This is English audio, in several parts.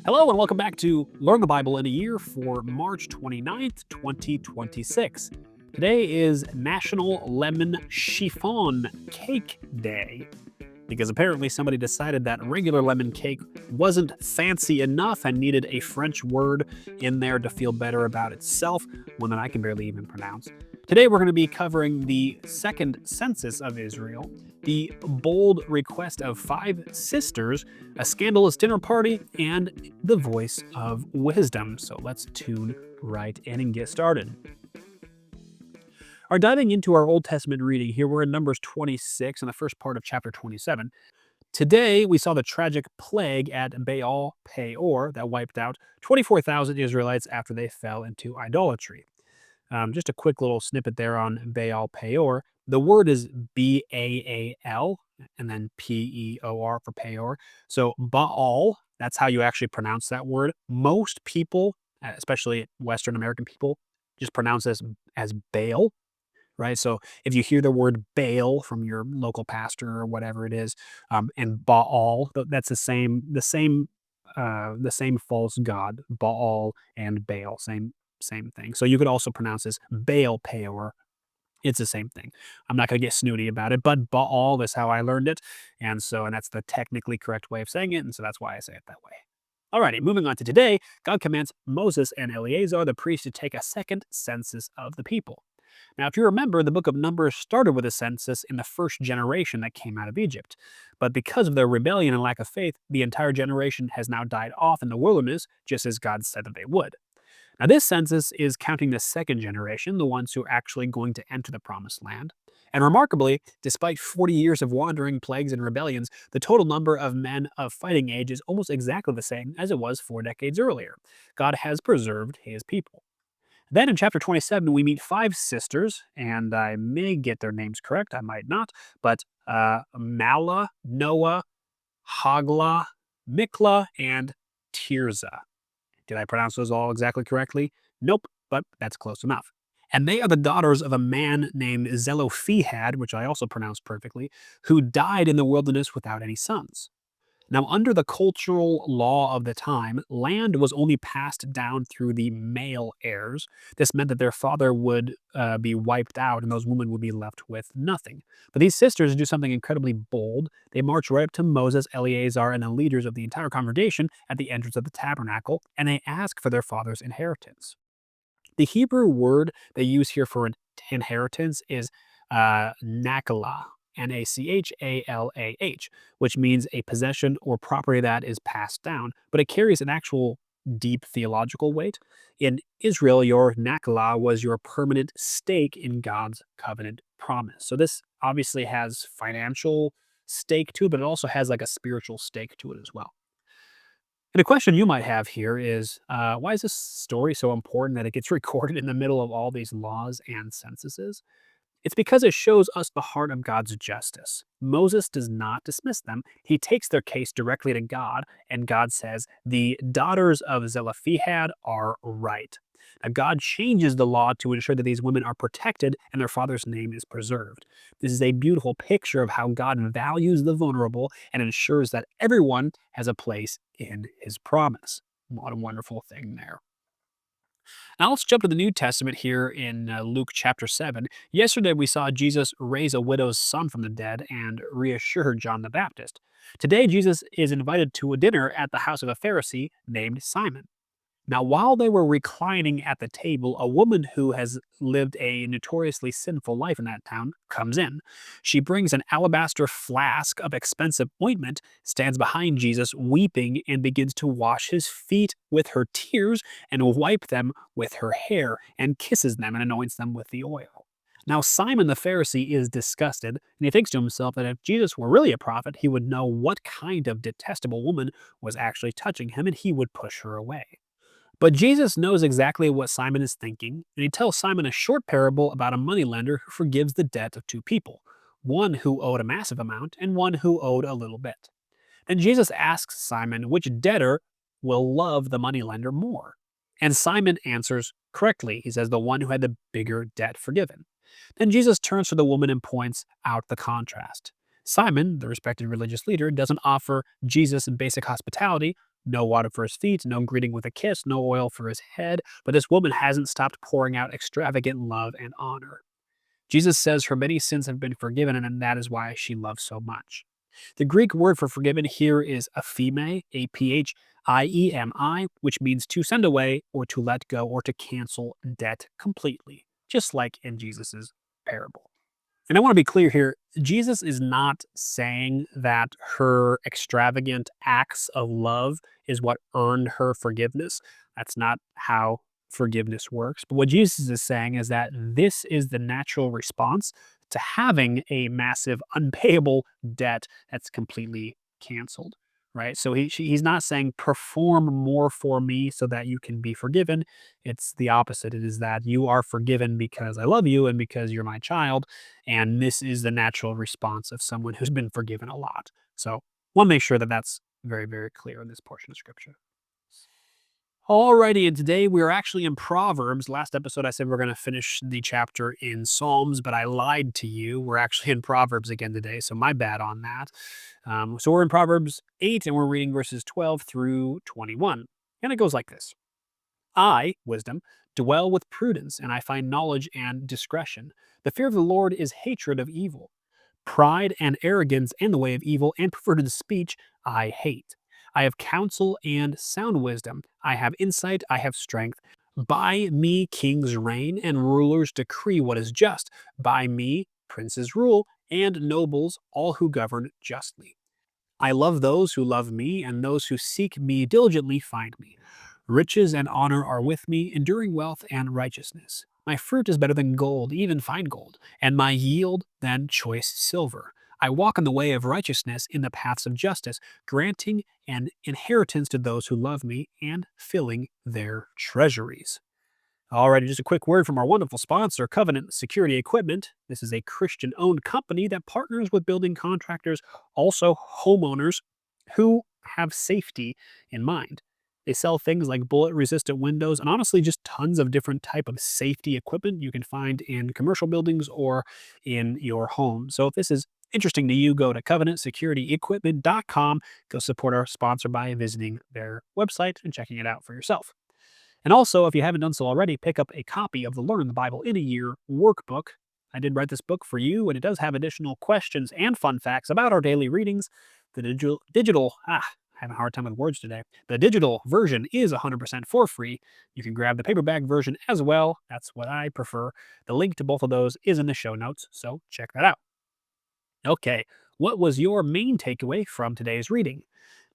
Hello and welcome back to Learn the Bible in a Year for March 29th, 2026. Today is National Lemon Chiffon Cake Day because apparently somebody decided that regular lemon cake wasn't fancy enough and needed a French word in there to feel better about itself, one that I can barely even pronounce. Today we're going to be covering the second census of Israel, the bold request of five sisters, a scandalous dinner party, and the voice of wisdom. So let's tune right in and get started. Are diving into our Old Testament reading here, we're in Numbers 26 in the first part of chapter 27. Today, we saw the tragic plague at Baal Peor that wiped out 24,000 Israelites after they fell into idolatry. Just a quick little snippet there on Baal Peor. The word is Baal and then Peor for Peor. So Baal, that's how you actually pronounce that word. Most people, especially Western American people, just pronounce this as Baal, right? So if you hear the word Baal from your local pastor or whatever it is, and Baal, that's the same false god, Baal and Baal, same thing. So you could also pronounce this Baal Peor. It's the same thing. I'm not going to get snooty about it, but Baal is how I learned it, and that's the technically correct way of saying it, and so that's why I say it that way. Alrighty, moving on to today, God commands Moses and Eleazar, the priest, to take a second census of the people. Now, if you remember, the book of Numbers started with a census in the first generation that came out of Egypt. But because of their rebellion and lack of faith, the entire generation has now died off in the wilderness, just as God said that they would. Now, this census is counting the second generation, the ones who are actually going to enter the promised land. And remarkably, despite 40 years of wandering, plagues, and rebellions, the total number of men of fighting age is almost exactly the same as it was 4 decades earlier. God has preserved his people. Then in chapter 27, we meet five sisters, and I may get their names correct, I might not, but Mala, Noah, Hagla, Mikla, and Tirzah. Did I pronounce those all exactly correctly? Nope, but that's close enough. And they are the daughters of a man named Zelophehad, which I also pronounced perfectly, who died in the wilderness without any sons. Now, under the cultural law of the time, land was only passed down through the male heirs. This meant that their father would be wiped out and those women would be left with nothing. But these sisters do something incredibly bold. They march right up to Moses, Eleazar, and the leaders of the entire congregation at the entrance of the tabernacle, and they ask for their father's inheritance. The Hebrew word they use here for inheritance is naklah, Nachallah, which means a possession or property that is passed down, but it carries an actual deep theological weight. In Israel, your naklah was your permanent stake in God's covenant promise. So this obviously has financial stake to it, but it also has like a spiritual stake to it as well. And a question you might have here is why is this story so important that it gets recorded in the middle of all these laws and censuses? It's because it shows us the heart of God's justice. Moses does not dismiss them. He takes their case directly to God, and God says, the daughters of Zelophehad are right. Now, God changes the law to ensure that these women are protected and their father's name is preserved. This is a beautiful picture of how God values the vulnerable and ensures that everyone has a place in his promise. What a wonderful thing there. Now let's jump to the New Testament here in Luke chapter 7. Yesterday we saw Jesus raise a widow's son from the dead and reassure John the Baptist. Today Jesus is invited to a dinner at the house of a Pharisee named Simon. Now, while they were reclining at the table, a woman who has lived a notoriously sinful life in that town comes in. She brings an alabaster flask of expensive ointment, stands behind Jesus, weeping, and begins to wash his feet with her tears and wipe them with her hair, and kisses them and anoints them with the oil. Now, Simon the Pharisee is disgusted, and he thinks to himself that if Jesus were really a prophet, he would know what kind of detestable woman was actually touching him, and he would push her away. But Jesus knows exactly what Simon is thinking, and he tells Simon a short parable about a moneylender who forgives the debt of two people, one who owed a massive amount and one who owed a little bit. Then Jesus asks Simon which debtor will love the moneylender more. And Simon answers correctly. He says the one who had the bigger debt forgiven. Then Jesus turns to the woman and points out the contrast. Simon, the respected religious leader, doesn't offer Jesus basic hospitality, No water for his feet, no greeting with a kiss, no oil for his head. But this woman hasn't stopped pouring out extravagant love and honor. Jesus says her many sins have been forgiven, and that is why she loves so much. The Greek word for forgiven here is aphime, Aphiemi, which means to send away or to let go or to cancel debt completely, just like in Jesus's parable. And I want to be clear here, Jesus is not saying that her extravagant acts of love is what earned her forgiveness. That's not how forgiveness works. But what Jesus is saying is that this is the natural response to having a massive unpayable debt that's completely canceled. Right. So he's not saying perform more for me so that you can be forgiven. It's the opposite. It is that you are forgiven because I love you and because you're my child, and this is the natural response of someone who's been forgiven a lot. So, want to make sure that that's very, very clear in this portion of scripture. Alrighty, and today we are actually in Proverbs. Last episode, I said we're going to finish the chapter in Psalms, but I lied to you. We're actually in Proverbs again today, so my bad on that. So we're in Proverbs 8, and we're reading verses 12 through 21. And it goes like this: I, wisdom, dwell with prudence, and I find knowledge and discretion. The fear of the Lord is hatred of evil. Pride and arrogance and the way of evil and perverted speech I hate. I have counsel and sound wisdom. I have insight, I have strength. By me kings reign and rulers decree what is just. By me princes rule and nobles, all who govern justly. I love those who love me, and those who seek me diligently find me. Riches and honor are with me, enduring wealth and righteousness. My fruit is better than gold, even fine gold, and my yield than choice silver. I walk in the way of righteousness in the paths of justice, granting an inheritance to those who love me and filling their treasuries. Alrighty, just a quick word from our wonderful sponsor, Covenant Security Equipment. This is a Christian owned company that partners with building contractors, also homeowners who have safety in mind. They sell things like bullet resistant windows and honestly just tons of different type of safety equipment you can find in commercial buildings or in your home. So if this is interesting to you, go to covenantsecurityequipment.com. Go support our sponsor by visiting their website and checking it out for yourself. And also, if you haven't done so already, pick up a copy of the Learn the Bible in a Year workbook. I did write this book for you, and it does have additional questions and fun facts about our daily readings. The having a hard time with words today. The digital version is 100% for free. You can grab the paperback version as well. That's what I prefer. The link to both of those is in the show notes, so check that out. Okay, what was your main takeaway from today's reading?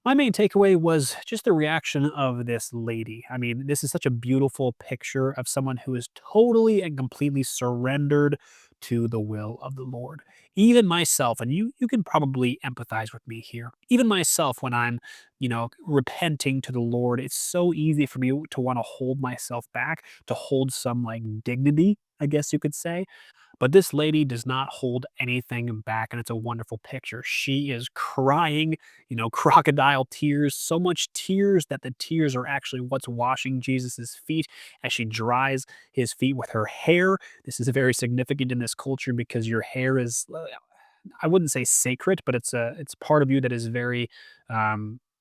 My main takeaway was just the reaction of this lady. I mean, this is such a beautiful picture of someone who is totally and completely surrendered to the will of the Lord. Even myself, and you can probably empathize with me here. Even myself, when I'm, repenting to the Lord, it's so easy for me to want to hold myself back, to hold some like dignity, I guess you could say. But this lady does not hold anything back, and it's a wonderful picture. She is crying, crocodile tears, so much tears that the tears are actually what's washing Jesus's feet as she dries his feet with her hair. This is very significant in this culture because your hair is, I wouldn't say sacred, but it's part of you that is very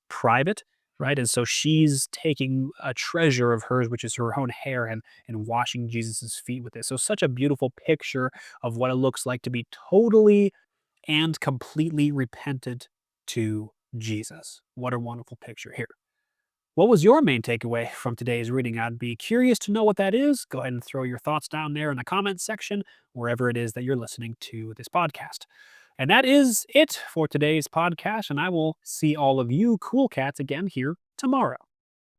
private, right? And so she's taking a treasure of hers, which is her own hair, and washing Jesus's feet with it. So such a beautiful picture of what it looks like to be totally and completely repentant to Jesus. What a wonderful picture here. What was your main takeaway from today's reading? I'd be curious to know what that is. Go ahead and throw your thoughts down there in the comments section, wherever it is that you're listening to this podcast. And that is it for today's podcast. And I will see all of you cool cats again here tomorrow.